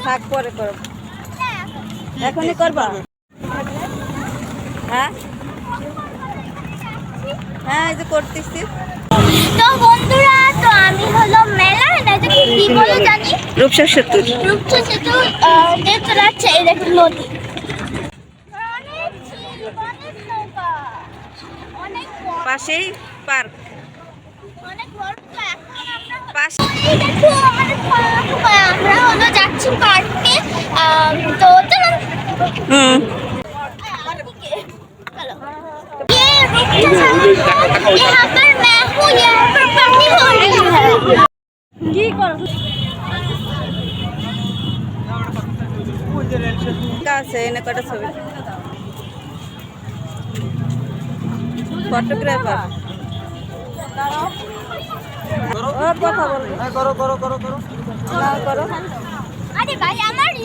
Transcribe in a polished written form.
থাক পরে করব। এখনই করবা? হ্যাঁ হ্যাঁ, এই যে করতেছি। তো বন্ধুরা, তো আমি হলো মেলা এটা কি বলে জানি, রূপসা সেতু। রূপসা সেতু দেখতে যাচ্ছে। এই দেখুন নদী, অনেক নৌকা, অনেক পাশেই পার্ক। অনেক বড়। তো এখন আমরা পাশে এই দেখো আমাদের আমরা হলো যাচ্ছি পার্কে। তো চলুন। यहाँ पर मैं हूँ, यहाँ पर पार्टी हो रही है। কি করো? আছে এনে কটা ছবি। ফটোগ্রাফার ও কথা বল। করো করো করো করো করো। अरे भाई हमारी